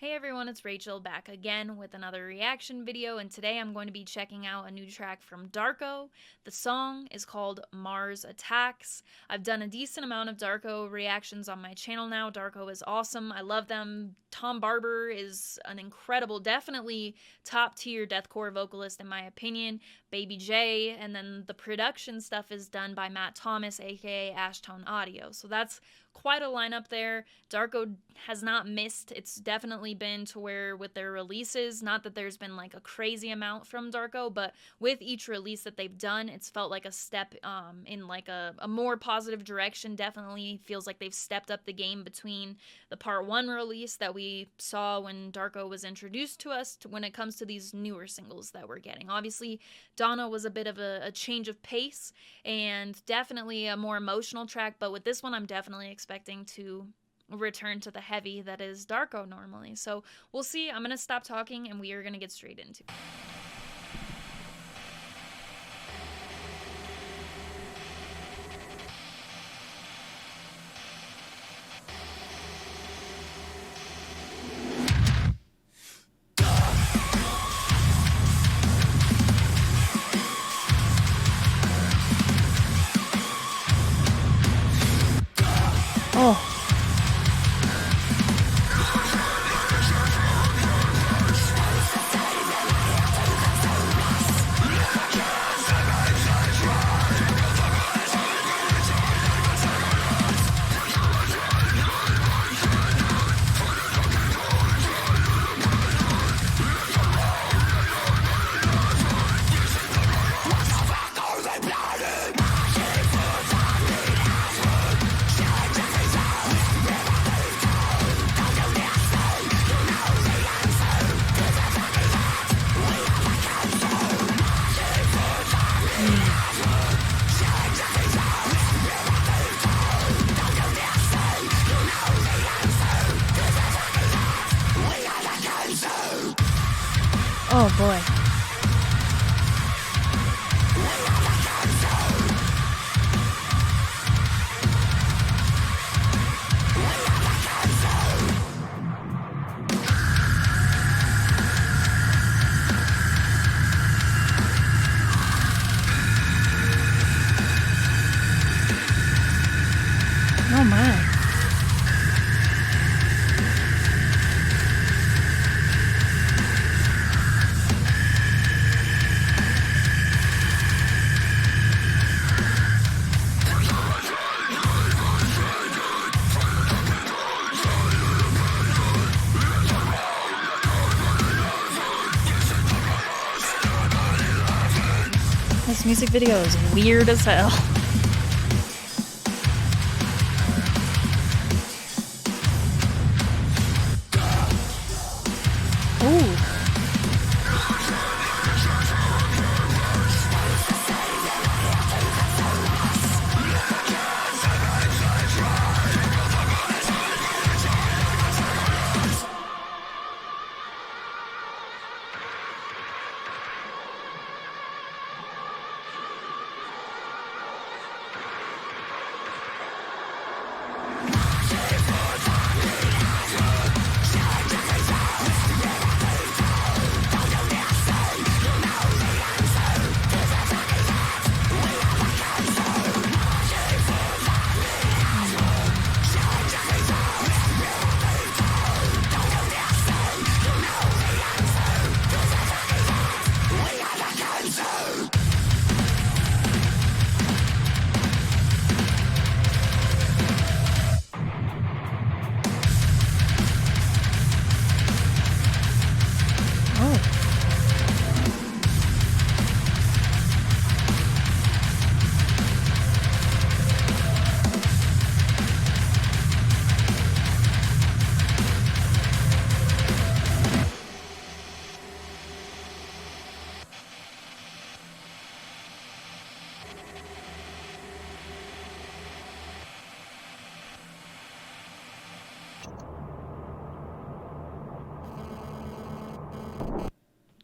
Hey everyone, it's Rachel back again with another reaction video, and today I'm going to be checking out a new track from Darko. The song is called Mars Attacks. I've done a decent amount of Darko reactions on my channel now. Darko is awesome. I love them. Tom Barber is an incredible, definitely top tier deathcore vocalist in my opinion. Baby J, and then the production stuff is done by Matt Thomas, aka Ashtone Audio. So that's quite a lineup there. Darko has not missed. It's definitely been to where with their releases, not that there's been like a crazy amount from Darko, but with each release that they've done, it's felt like a step in like a more positive direction. Definitely feels like they've stepped up the game between the part 1 release that we saw when Darko was introduced to us when it comes to these newer singles that we're getting. Obviously, Donna was a bit of a change of pace and definitely a more emotional track, but with this one I'm definitely expecting to return to the heavy that is Darko normally. So we'll see. I'm going to stop talking and we are going to get straight into it. Oh. Oh boy. Oh my. This music video is weird as hell. Ooh.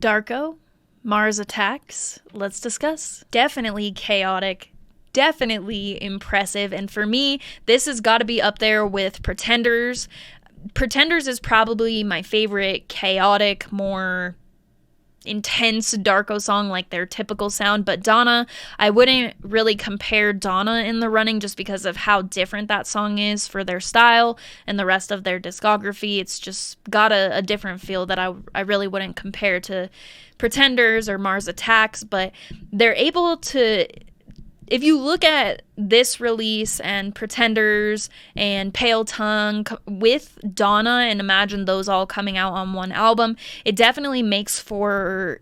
Darko, Mars Attacks, let's discuss. Definitely chaotic, definitely impressive, and for me, this has got to be up there with Pretenders. Pretenders is probably my favorite chaotic, more intense Darko song, like their typical sound. But Donna, I wouldn't really compare Donna in the running just because of how different that song is for their style and the rest of their discography. It's just got a different feel that I really wouldn't compare to Pretenders or Mars Attacks. But they're able to, if you look at this release and Pretenders and Pale Tongue with Donna and imagine those all coming out on one album, it definitely makes for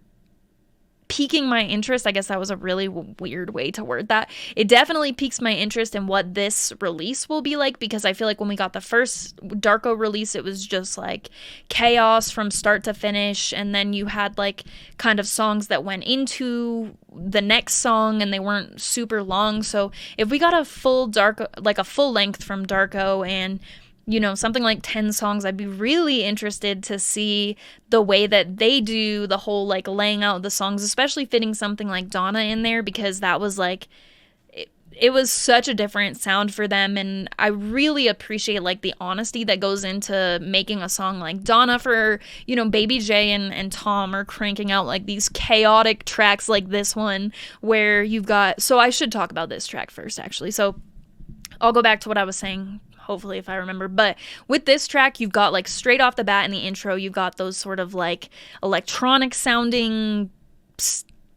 piquing my interest. I guess that was a really weird way to word that. It definitely piques my interest in what this release will be like, because I feel like when we got the first Darko release, it was just like chaos from start to finish, and then you had like kind of songs that went into the next song and they weren't super long. So if we got a full Darko, like a full length from Darko, and you know, something like 10 songs, I'd be really interested to see the way that they do the whole like laying out the songs, especially fitting something like Donna in there, because that was like, it was such a different sound for them. And I really appreciate like the honesty that goes into making a song like Donna. For, you know, Baby J and Tom are cranking out like these chaotic tracks like this one, where you've got, so I should talk about this track first actually. So I'll go back to what I was saying, hopefully, if I remember. But with this track, you've got like straight off the bat in the intro, you've got those sort of like electronic sounding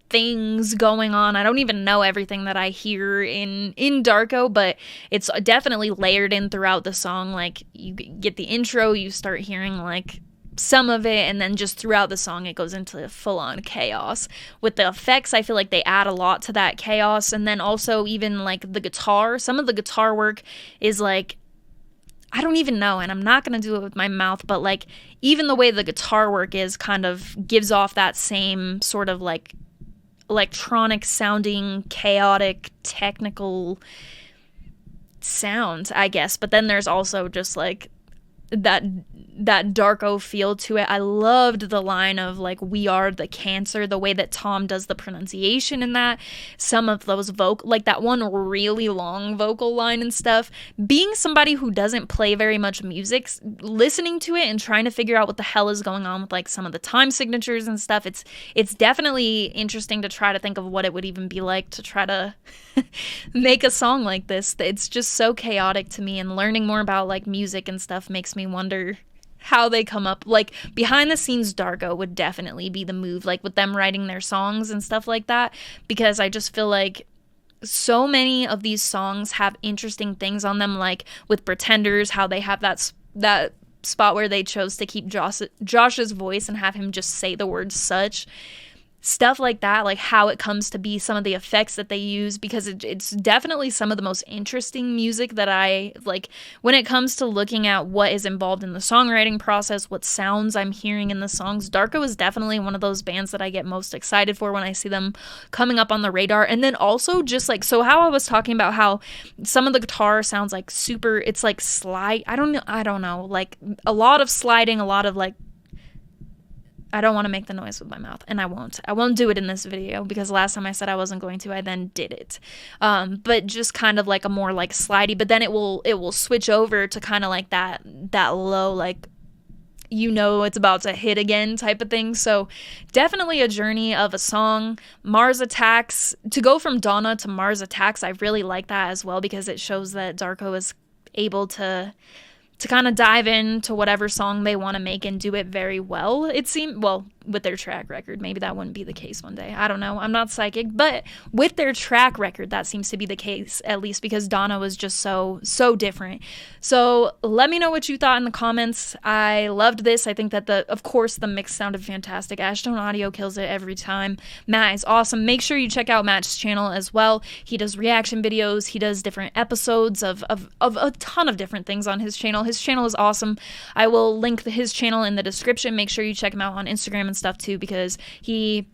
things going on. I don't even know everything that I hear in Darko, but it's definitely layered in throughout the song. Like you get the intro, you start hearing like some of it, and then just throughout the song it goes into full-on chaos. With the effects, I feel like they add a lot to that chaos. And then also even like the guitar, some of the guitar work is like, I don't even know, and I'm not going to do it with my mouth, but like even the way the guitar work is kind of gives off that same sort of like electronic sounding, chaotic, technical sound, I guess. But then there's also just like that Darko feel to it. I loved the line of like, "We are the cancer," the way that Tom does the pronunciation in that. Some of those like that one really long vocal line and stuff. Being somebody who doesn't play very much music, listening to it and trying to figure out what the hell is going on with like some of the time signatures and stuff, it's definitely interesting to try to think of what it would even be like to try to make a song like this. It's just so chaotic to me, and learning more about like music and stuff makes me wonder how they come up. Like behind the scenes Darko would definitely be the move, like with them writing their songs and stuff like that, because I just feel like so many of these songs have interesting things on them, like with Pretenders, how they have that spot where they chose to keep Josh's voice and have him just say the word such. Stuff like that, like how it comes to be, some of the effects that they use, because it's definitely some of the most interesting music that I like when it comes to looking at what is involved in the songwriting process, what sounds I'm hearing in the songs. Darko is definitely one of those bands that I get most excited for when I see them coming up on the radar. And then also just like, so how I was talking about how some of the guitar sounds like super, it's like slide, I don't know, like a lot of sliding, a lot of like, I don't want to make the noise with my mouth, and I won't do it in this video, because last time I said I wasn't going to, I then did it. But just kind of like a more like slidey, but then it will switch over to kind of like that low, like, you know, it's about to hit again type of thing. So definitely a journey of a song. Mars Attacks, to go from Donna to Mars Attacks, I really like that as well, because it shows that Darko is able to kind of dive into whatever song they want to make and do it very well. It seemed, well, with their track record, maybe that wouldn't be the case one day. I don't know. I'm not psychic, but with their track record, that seems to be the case, at least, because Donna was just so different. So let me know what you thought in the comments. I loved this. I think that of course the mix sounded fantastic. Ashtone Audio kills it every time. Matt is awesome. Make sure you check out Matt's channel as well. He does reaction videos. He does different episodes of a ton of different things on his channel. His channel is awesome. I will link his channel in the description. Make sure you check him out on Instagram and stuff too, because he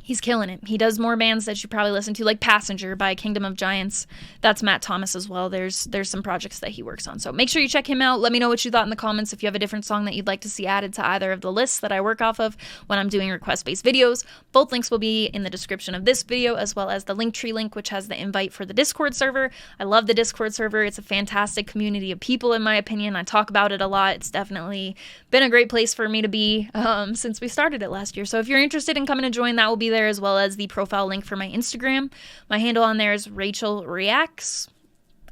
He's killing it. He does more bands that you probably listen to, like Passenger by Kingdom of Giants. That's Matt Thomas as well. There's some projects that he works on. So make sure you check him out. Let me know what you thought in the comments if you have a different song that you'd like to see added to either of the lists that I work off of when I'm doing request-based videos. Both links will be in the description of this video, as well as the Linktree link, which has the invite for the Discord server. I love the Discord server. It's a fantastic community of people, in my opinion. I talk about it a lot. It's definitely been a great place for me to be since we started it last year. So if you're interested in coming to join, that will be there, as well as the profile link for my Instagram. My handle on there is Rachel Reacts.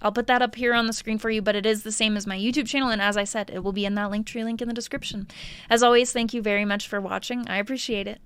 I'll put that up here on the screen for you, but it is the same as my YouTube channel, and as I said, it will be in that Linktree link in the description. As always, thank you very much for watching. I appreciate it.